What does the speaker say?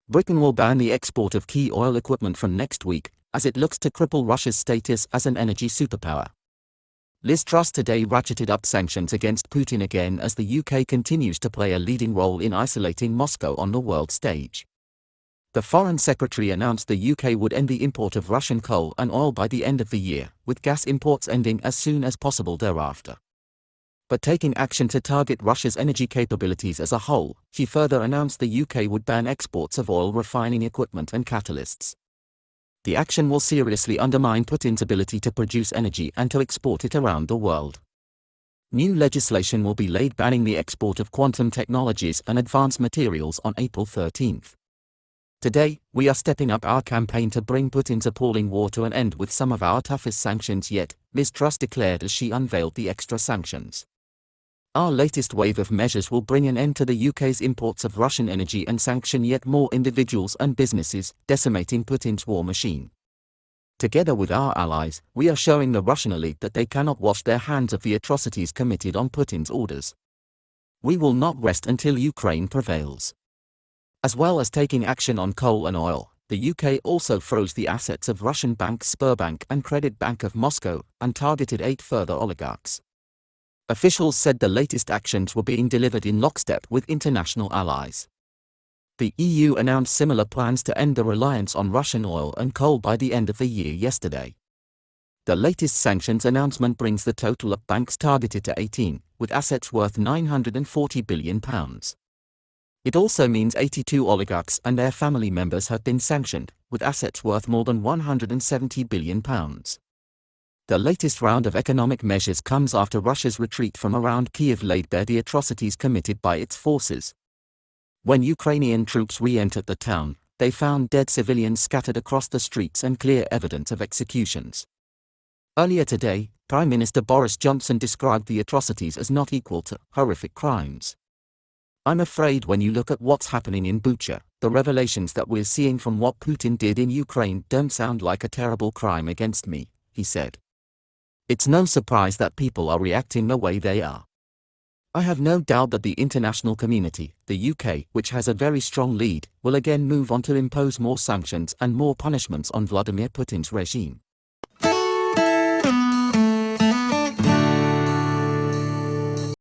Britain will ban the export of key oil equipment from next week, as it looks to cripple Russia's status as an energy superpower. Liz Truss today ratcheted up sanctions against Putin again as the UK continues to play a leading role in isolating Moscow on the world stage. The Foreign Secretary announced the UK would end the import of Russian coal and oil by the end of the year, with gas imports ending as soon as possible thereafter. But taking action to target Russia's energy capabilities as a whole, she further announced the UK would ban exports of oil refining equipment and catalysts. The action will seriously undermine Putin's ability to produce energy and to export it around the world. New legislation will be laid banning the export of quantum technologies and advanced materials on April 13. Today, we are stepping up our campaign to bring Putin's appalling war to an end with some of our toughest sanctions yet, Ms. Truss declared as she unveiled the extra sanctions. Our latest wave of measures will bring an end to the UK's imports of Russian energy and sanction yet more individuals and businesses, decimating Putin's war machine. Together with our allies, we are showing the Russian elite that they cannot wash their hands of the atrocities committed on Putin's orders. We will not rest until Ukraine prevails. As well as taking action on coal and oil, the UK also froze the assets of Russian banks Sberbank and Credit Bank of Moscow, and targeted 8 further oligarchs. Officials said the latest actions were being delivered in lockstep with international allies. The EU announced similar plans to end the reliance on Russian oil and coal by the end of the year yesterday. The latest sanctions announcement brings the total of banks targeted to 18, with assets worth £940 billion. It also means 82 oligarchs and their family members have been sanctioned, with assets worth more than £170 billion. The latest round of economic measures comes after Russia's retreat from around Kyiv laid bare the atrocities committed by its forces. When Ukrainian troops re-entered the town, they found dead civilians scattered across the streets and clear evidence of executions. Earlier today, Prime Minister Boris Johnson described the atrocities as not equal to horrific crimes. I'm afraid when you look at what's happening in Bucha, the revelations that we're seeing from what Putin did in Ukraine don't sound like a terrible crime against me, he said. It's no surprise that people are reacting the way they are. I have no doubt that the international community, the UK, which has a very strong lead, will again move on to impose more sanctions and more punishments on Vladimir Putin's regime.